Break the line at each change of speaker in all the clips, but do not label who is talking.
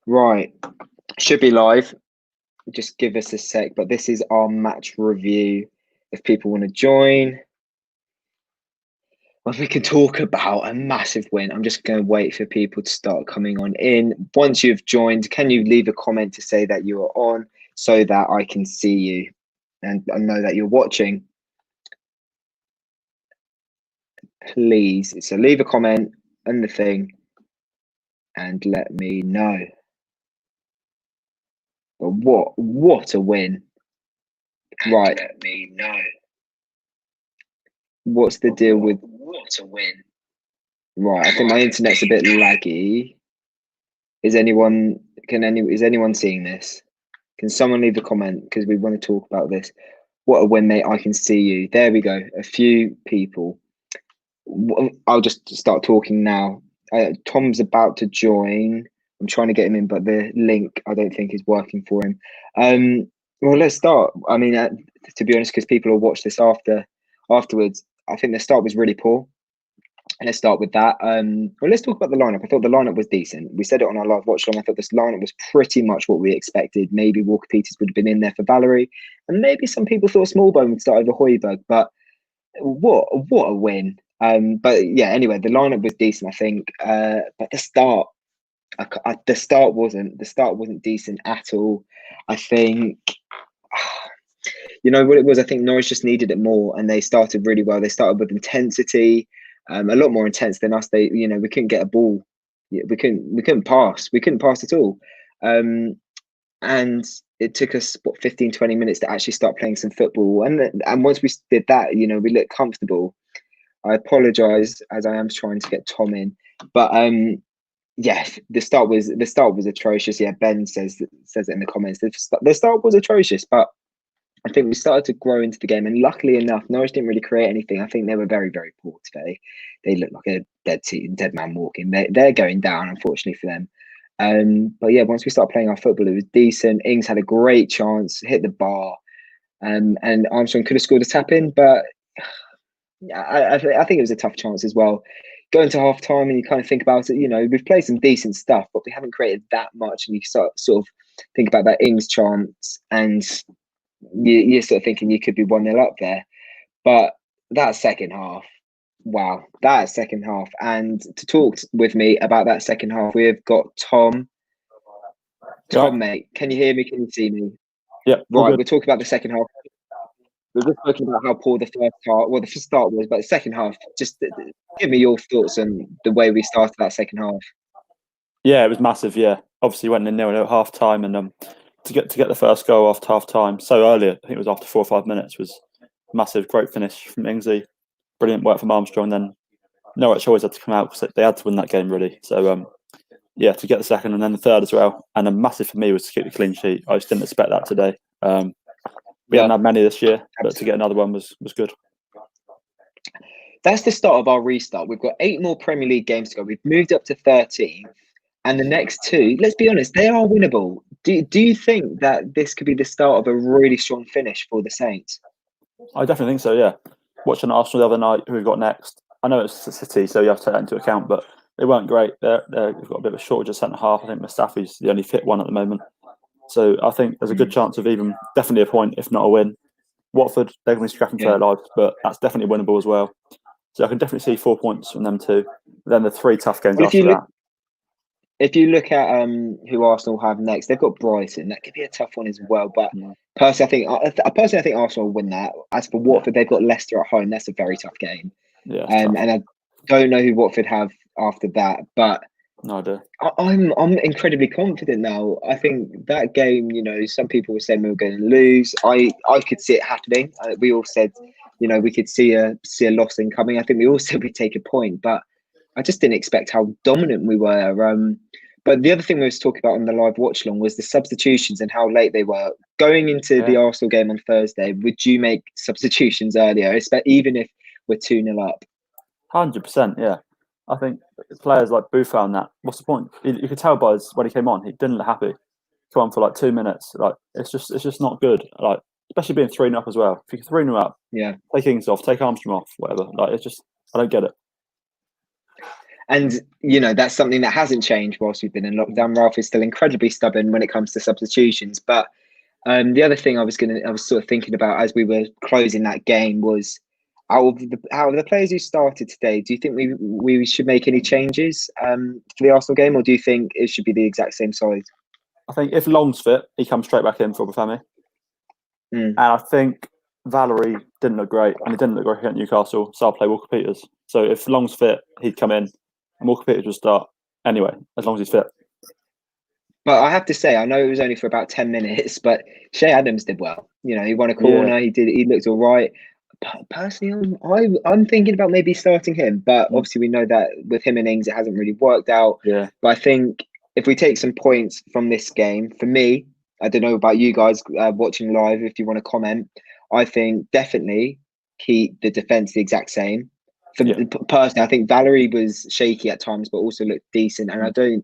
Right, should be live. Just give us a sec, but this is our match review. If people want to join, well, we can talk about a massive win. I'm just going to wait for people to start coming on in. Once you've joined, can you leave a comment to say that you are on so that I can see you and I know that you're watching? Please. So leave a comment on the thing and let me know. But what a win. Right. Let me know. What's the deal with what a win? Right, I think my internet's a bit laggy. Is anyone seeing this? Can someone leave a comment because we want to talk about this? What a win, mate! I can see you. There we go. A few people. I'll just start talking now. Tom's about to join. I'm trying to get him in, but the link I don't think is working for him. Well, let's start. I mean, to be honest, because people will watch this afterwards. I think the start was really poor. And let's start with that. Well, let's talk about the lineup. I thought the lineup was decent. We said it on our live watch long. I thought this lineup was pretty much what we expected. Maybe Walker Peters would have been in there for Valerie, and maybe some people thought Smallbone would start over Højbjerg. But what a win! But yeah, anyway, the lineup was decent, I think. But the start wasn't decent at all. I think. You know what it was? I think Norwich just needed it more, and they started really well. They started with intensity, a lot more intense than us. We couldn't get a ball. We couldn't pass. We couldn't pass at all. And it took us 15, 20 minutes to actually start playing some football. And once we did that, we looked comfortable. I apologise as I am trying to get Tom in, but yeah, the start was atrocious. Yeah, Ben says it in the comments. The start was atrocious, but I think we started to grow into the game, and luckily enough, Norwich didn't really create anything. I think they were very, very poor today. They looked like a dead man walking. They're going down, unfortunately for them. But yeah, once we started playing our football, it was decent. Ings had a great chance, hit the bar, and Armstrong could have scored a tap in, but I think it was a tough chance as well. Going to half time, and you kind of think about it. We've played some decent stuff, but we haven't created that much. And you sort of think about that Ings chance, and you're sort of thinking you could be 1-0 up there. But that second half, wow, that second half. And to talk with me about that second half, we've got Tom. Tom, mate, can you hear me? Can you see me?
Yeah.
Right, we're talking about the second half. We're just talking about how poor the first half, well, the first start was, but the second half, just give me your thoughts on the way we started that second half.
Yeah, it was massive. Yeah, obviously went in 0-0 at half time, and to get the first goal after half time so early, I think it was after 4 or 5 minutes, was massive. Great finish from Ingsley, brilliant work from Armstrong. Then Norwich always had to come out because they had to win that game really. So yeah, to get the second and then the third as well, and a massive for me was to keep the clean sheet. I just didn't expect that today. We haven't had many this year, but to get another one was good.
That's the start of our restart. We've got 8 more Premier League games to go. We've moved up to 13. And the next 2, let's be honest, they are winnable. Do you think that this could be the start of a really strong finish for the Saints?
I definitely think so, yeah. Watching Arsenal the other night, who we've got next. I know it's City, so you have to take that into account, but they weren't great. They've got a bit of a shortage of centre-half. I think Mustafi's the only fit one at the moment. So I think there's a good chance of definitely a point, if not a win. Watford, they're going to be scrapping for their lives, but that's definitely winnable as well. So I can definitely see 4 points from them too. Then the 3 tough games after that.
If you look at who Arsenal have next, they've got Brighton. That could be a tough one as well. But personally, I think Arsenal will win that. As for Watford, they've got Leicester at home. That's a very tough game.
Yeah,
and I don't know who Watford have after that, but
no idea.
I'm incredibly confident now. I think that game, some people were saying we were going to lose. I could see it happening. We all said, we could see a loss incoming. I think we all said we'd take a point, but I just didn't expect how dominant we were. But the other thing we was talking about on the live watch long was the substitutions and how late they were. Going into the Arsenal game on Thursday, would you make substitutions earlier, even if we're 2-0 up?
100%, yeah. I think players like Buffon, that, what's the point? You could tell by when he came on, he didn't look happy. Come on for like 2 minutes. Like it's just not good. Like especially being 3-0 up as well. If you're 3-0 up, take Ings off, take Armstrong off, whatever. Like it's just, I don't get it.
And, you know, that's something that hasn't changed whilst we've been in lockdown. Ralph is still incredibly stubborn when it comes to substitutions. But the other thing I was sort of thinking about as we were closing that game was, out of the players who started today, do you think we should make any changes for the Arsenal game, or do you think it should be the exact same side?
I think if Long's fit, he comes straight back in for Obafemi. And I think Valerie didn't look great, and he didn't look great at Newcastle, so I'll play Walker Peters. So if Long's fit, he'd come in, and Walker Peters would start anyway, as long as he's fit.
But I have to say, I know it was only for about 10 minutes, but Shea Adams did well. You know, he won a corner. Yeah. He looked all right. Personally, I'm thinking about maybe starting him, but obviously we know that with him and Ings, it hasn't really worked out.
Yeah.
But I think if we take some points from this game, for me, I don't know about you guys watching live, if you want to comment, I think definitely keep the defence the exact same. Personally, I think Valerie was shaky at times, but also looked decent. And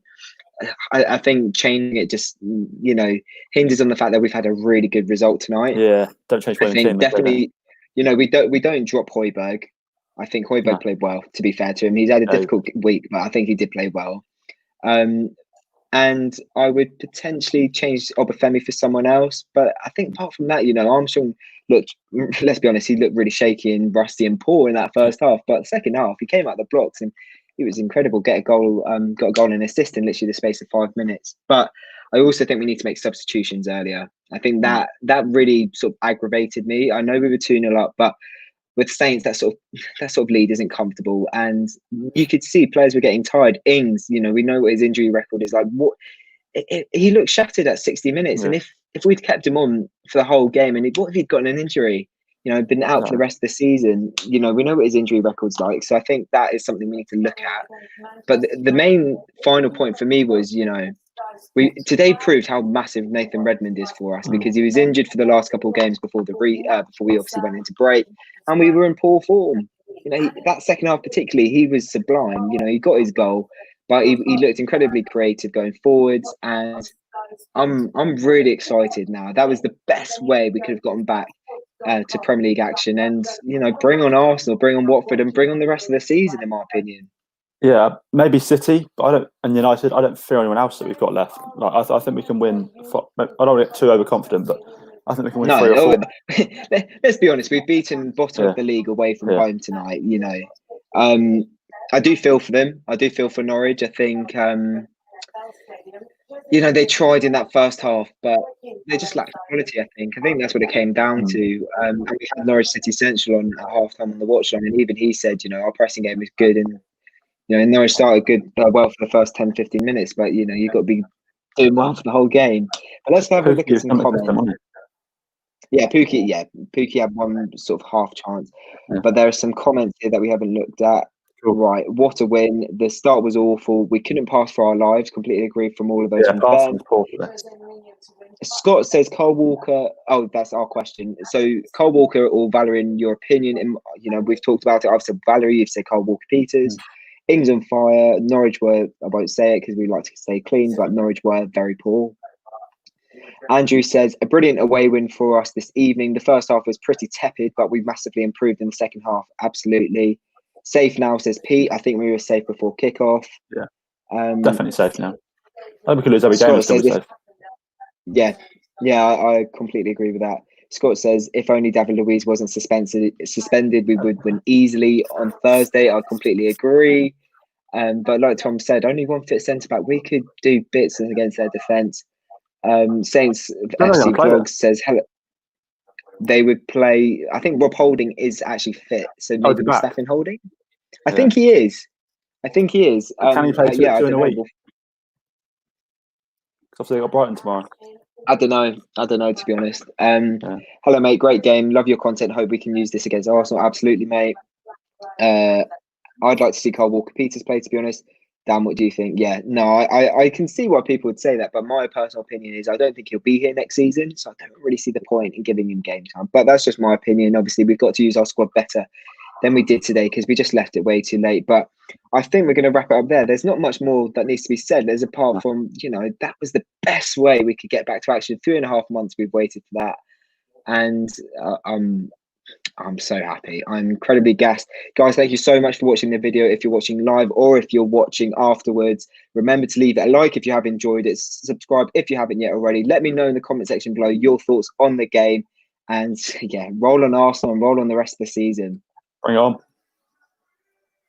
I think changing it just, you know, hinges on the fact that we've had a really good result tonight.
Yeah, don't change.
I think definitely, you know, we don't drop Højbjerg. I think Højbjerg played well, to be fair to him. He's had a difficult week, but I think he did play well. And I would potentially change Obafemi for someone else. But I think apart from that, you know, Armstrong looked, let's be honest, he looked really shaky and rusty and poor in that first half. But the second half, he came out the blocks and he was incredible. Got a goal and assist in literally the space of 5 minutes. But I also think we need to make substitutions earlier. I think that really sort of aggravated me. I know we were 2-0 up, but with Saints, that sort of lead isn't comfortable, and you could see players were getting tired. Ings, you know, we know what his injury record is like. He looked shattered at 60 minutes, and if we'd kept him on for the whole game, and what if he'd gotten an injury? You know, been out for the rest of the season. You know, we know what his injury record's like, so I think that is something we need to look at. But the main final point for me was, you know, today proved how massive Nathan Redmond is for us, because he was injured for the last couple of games before we obviously went into break, and we were in poor form. You know, that second half particularly, he was sublime. You know, he got his goal, but he looked incredibly creative going forwards, and I'm really excited now. That was the best way we could have gotten back to Premier League action, and you know, bring on Arsenal, bring on Watford, and bring on the rest of the season, in my opinion.
Yeah, maybe City, but United. I don't fear anyone else that we've got left. Like I think we can win. I don't want to get too overconfident, but I think we can win 3 or 4.
Let's be honest. We've beaten bottom of the league away from home tonight. You know, I do feel for them. I do feel for Norwich. I think you know, they tried in that first half, but they just lacked quality. I think that's what it came down to. And we had Norwich City Central on at halftime on the watch line, and even he said, you know, our pressing game is good, and you know, Norwich started well for the first 10, 15 minutes, but you know, you've got to be doing well for the whole game. But let's have a look at some comments. Yeah, Pukki had one sort of half chance, but there are some comments here that we haven't looked at. Cool. Right, what a win! The start was awful. We couldn't pass for our lives. Completely agree from all of those. Scott says Kyle Walker. Oh, that's our question. So Kyle Walker or Valerie, in your opinion? You know, we've talked about it. I've said Valerie. You've said Kyle Walker Peters. Ings on fire. Norwich were, I won't say it because we like to stay clean, but Norwich were very poor. Andrew says, a brilliant away win for us this evening. The first half was pretty tepid, but we massively improved in the second half. Absolutely. Safe now, says Pete. I think we were safe before kickoff.
Yeah, definitely safe now. I think we could lose every game. Safe.
Yeah, I completely agree with that. Scott says, if only David Luiz wasn't suspended, we would win easily on Thursday. I completely agree. But like Tom said, only one fit centre-back. We could do bits against their defence. Saints FC Vlog says, hello. They would play. I think Rob Holding is actually fit, so maybe Mustafi Holding. I think he is.
Can he play two in a week? Because obviously they got Brighton tomorrow.
I don't know, to be honest. Hello, mate. Great game. Love your content. Hope we can use this against Arsenal. Absolutely, mate. I'd like to see Kyle Walker Peters play, to be honest. Dan, what do you think? Yeah, no, I can see why people would say that, but my personal opinion is I don't think he'll be here next season, so I don't really see the point in giving him game time. But that's just my opinion. Obviously, we've got to use our squad better than we did today because we just left it way too late. But I think we're going to wrap it up there. There's not much more that needs to be said. There's apart from, you know, that was the best way we could get back to action. 3.5 months we've waited for that. And I'm so happy. I'm incredibly gassed. Guys, thank you so much for watching the video. If you're watching live or if you're watching afterwards, remember to leave it a like if you have enjoyed it. Subscribe if you haven't yet already. Let me know in the comment section below your thoughts on the game. And yeah, roll on Arsenal and roll on the rest of the season.
Bring it on.